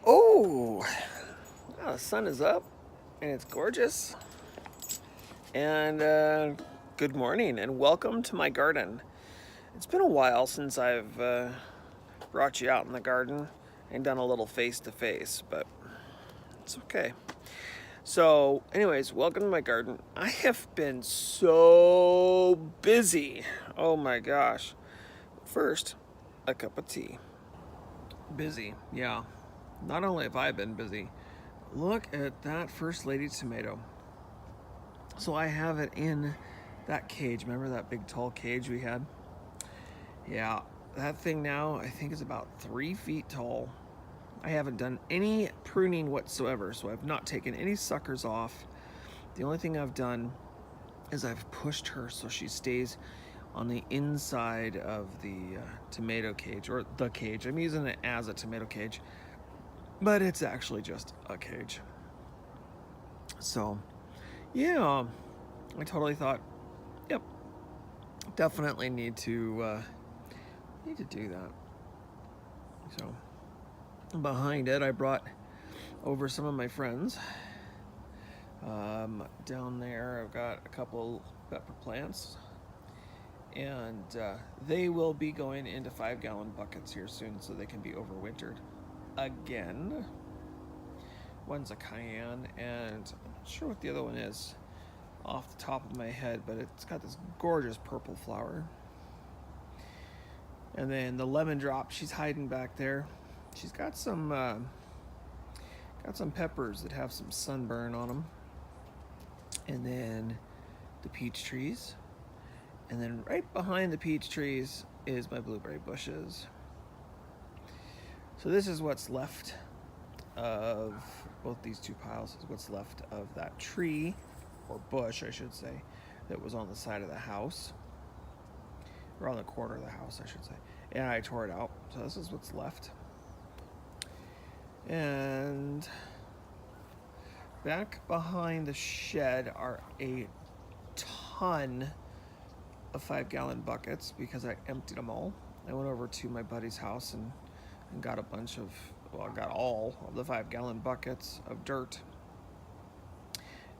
Oh, wow, the sun is up and it's gorgeous. And good morning and welcome to my garden. It's been a while since I've brought you out in the garden and done a little face to face, but it's okay. So, anyways, welcome to my garden. I have been so busy. Oh my gosh. First, a cup of tea. Busy, yeah. Not only have I been busy, look at that First Lady tomato. So I have it in that cage. Remember that big tall cage we had? Yeah, that thing now I think is about 3 feet tall. I haven't done any pruning whatsoever, so I've not taken any suckers off. The only thing I've done is I've pushed her so she stays on the inside of the tomato cage, or the cage. I'm using it as a tomato cage, but it's actually just a cage. So, yeah, I totally thought, yep, definitely need to do that. So behind it, I brought over some of my friends. Down there, I've got a couple pepper plants, and they will be going into 5-gallon buckets here soon, so they can be overwintered again. One's a cayenne, and I'm not sure what the other one is off the top of my head, but it's got this gorgeous purple flower. And then the lemon drop, she's hiding back there. She's got some peppers that have some sunburn on them. And then the peach trees. And then right behind the peach trees is my blueberry bushes. So this is what's left of both these two piles, is what's left of that tree, or bush I should say, that was on the side of the house. Or on the corner of the house, I should say. And I tore it out. So this is what's left. And back behind the shed are a ton of 5-gallon buckets because I emptied them all. I went over to my buddy's house and got a bunch of, well, I got all of the 5-gallon buckets of dirt.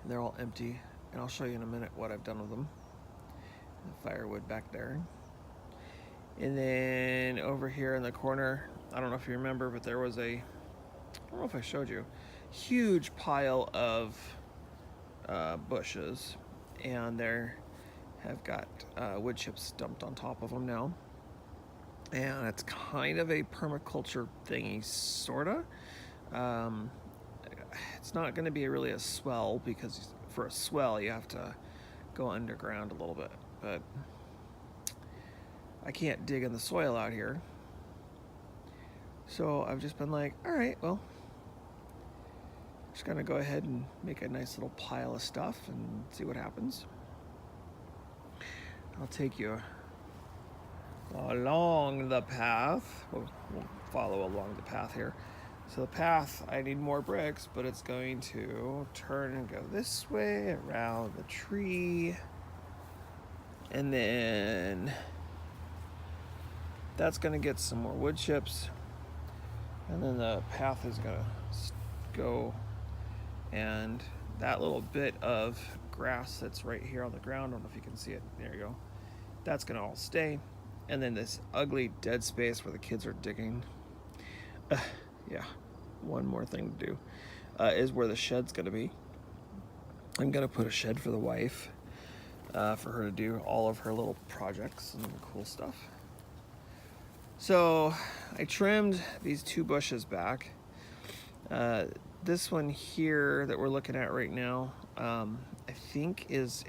And they're all empty. And I'll show you in a minute what I've done with them. The firewood back there. And then over here in the corner, I don't know if you remember, but there was I don't know if I showed you, huge pile of bushes, and they have got wood chips dumped on top of them now. And it's kind of a permaculture thingy, sorta. It's not going to be really a swell, because for a swell you have to go underground a little bit, but I can't dig in the soil out here. So I've just been like, all right, well, just gonna go ahead and make a nice little pile of stuff and see what happens. I'll take you along the path. We'll follow along the path here. So the path, I need more bricks, but it's going to turn and go this way around the tree. And then that's gonna get some more wood chips. And then the path is gonna go, and that little bit of grass that's right here on the ground, I don't know if you can see it, there you go, that's gonna all stay. And then this ugly dead space where the kids are digging, yeah, one more thing to do, is where the shed's gonna be. I'm gonna put a shed for the wife, for her to do all of her little projects and cool stuff. So I trimmed these two bushes back. This one here that we're looking at right now, I think is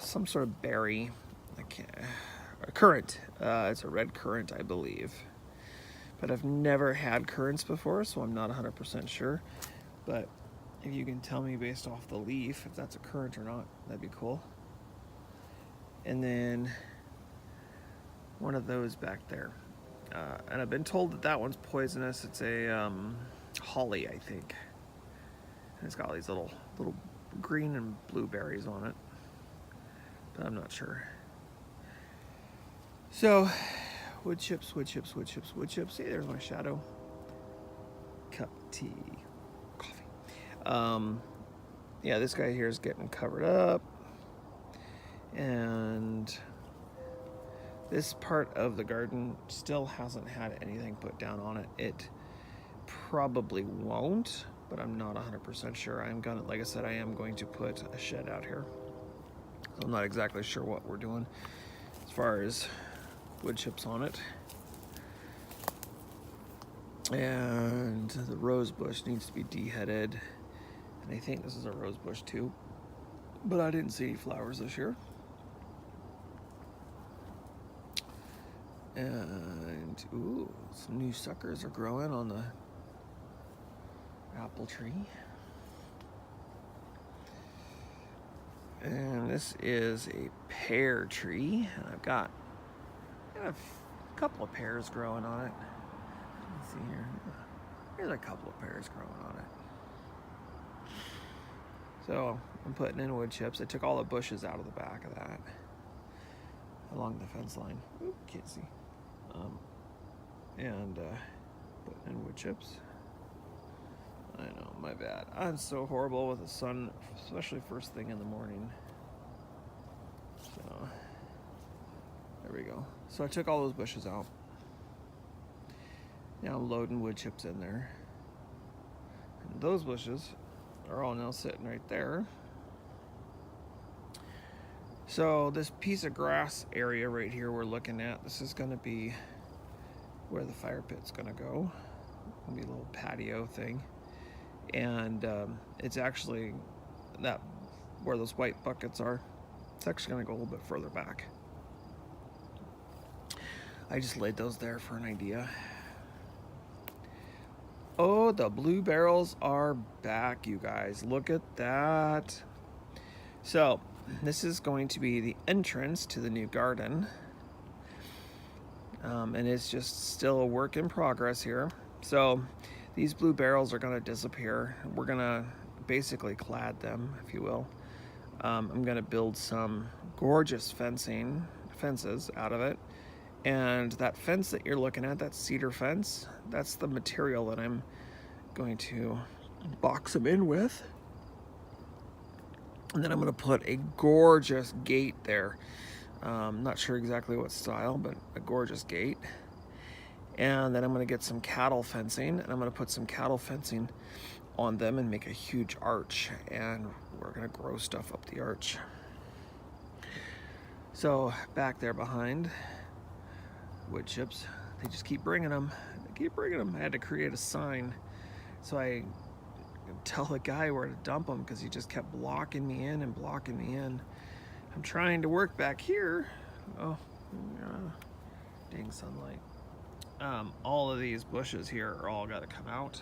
some sort of berry, a currant. It's a red currant, I believe. But I've never had currants before, so I'm not 100% sure. But if you can tell me based off the leaf if that's a currant or not, that'd be cool. And then one of those back there. And I've been told that that one's poisonous. It's a holly, I think. And it's got all these little green and blue berries on it, but I'm not sure. So, wood chips, wood chips, wood chips, wood chips. See, there's my shadow. tea, coffee. Yeah, this guy here is getting covered up. And this part of the garden still hasn't had anything put down on it. It probably won't, but I'm not 100% sure. Like I said, I am going to put a shed out here. I'm not exactly sure what we're doing as far as wood chips on it. And the rose bush needs to be deheaded. And I think this is a rose bush too, but I didn't see any flowers this year. And ooh, some new suckers are growing on the apple tree. And this is a pear tree, and I've got a couple of pears growing on it. Let's see here. There's a couple of pears growing on it. So I'm putting in wood chips. I took all the bushes out of the back of that along the fence line. Oop, can't see. And putting in wood chips. I know, my bad. I'm so horrible with the sun, especially first thing in the morning. So, there we go. So I took all those bushes out. Now I'm loading wood chips in there. And those bushes are all now sitting right there. So this piece of grass area right here we're looking at, this is going to be where the fire pit's going to go. It'll be a little patio thing. And it's actually that where those white buckets are. It's actually going to go a little bit further back. I just laid those there for an idea. Oh, the blue barrels are back, you guys. Look at that. So this is going to be the entrance to the new garden. And it's just still a work in progress here. So these blue barrels are going to disappear. We're going to basically clad them, if you will. I'm going to build some gorgeous fences out of it. And that fence that you're looking at, that cedar fence, that's the material that I'm going to box them in with. And then I'm going to put a gorgeous gate there. Not sure exactly what style, but a gorgeous gate. And then I'm going to get some cattle fencing, and I'm going to put some cattle fencing on them and make a huge arch. And we're going to grow stuff up the arch. So back there behind, wood chips, they just keep bringing them. They keep bringing them. I had to create a sign so I could tell the guy where to dump them because he just kept blocking me in and blocking me in. I'm trying to work back here. Oh, dang sunlight. All of these bushes here are all got to come out.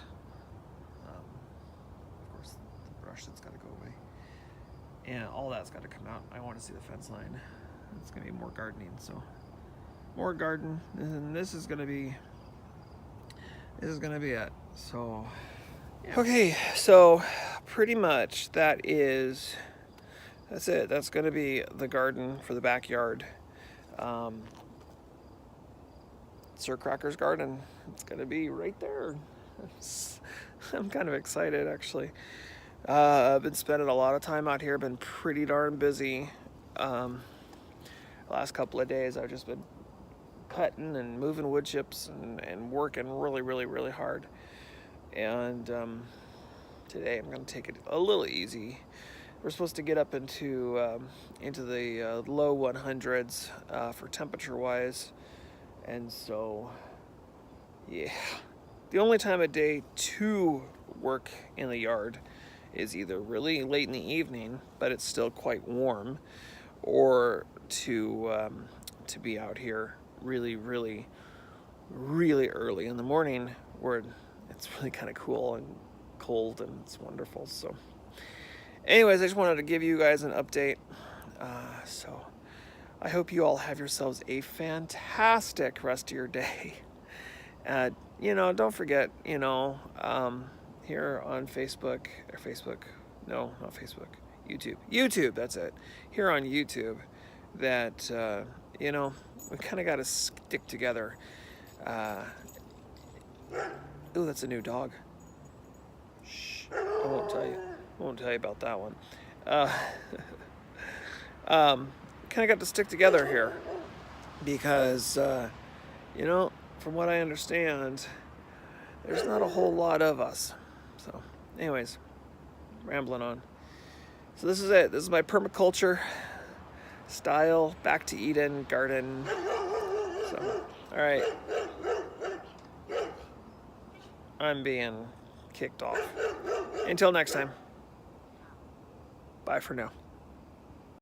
Of course, the brush that's got to go away. And all that's got to come out. I want to see the fence line. It's going to be more gardening, so more garden. And this is going to be it. So, yeah. Okay, so pretty much that's it. That's going to be the garden for the backyard. Sir Cracker's garden. It's going to be right there. I'm kind of excited, actually. I've been spending a lot of time out here. Been pretty darn busy. Last couple of days, I've just been cutting and moving wood chips and working really, really, really hard. And today I'm going to take it a little easy. We're supposed to get up into the low 100s for temperature-wise. And so, yeah. The only time of day to work in the yard is either really late in the evening, but it's still quite warm, or to be out here really, really, really early in the morning where it's really kind of cool and cold and it's wonderful. So anyways, I just wanted to give you guys an update. So I hope you all have yourselves a fantastic rest of your day. Don't forget, here on Facebook, no, not Facebook, YouTube, that's it. Here on YouTube, that, we kind of got to stick together. Ooh, that's a new dog. I won't tell you. I won't tell you about that one. Kind of got to stick together here because, you know, from what I understand, there's not a whole lot of us. So, anyways, rambling on. So this is it. This is my permaculture style back to Eden garden. So, all right. I'm being kicked off. Until next time. Bye for now.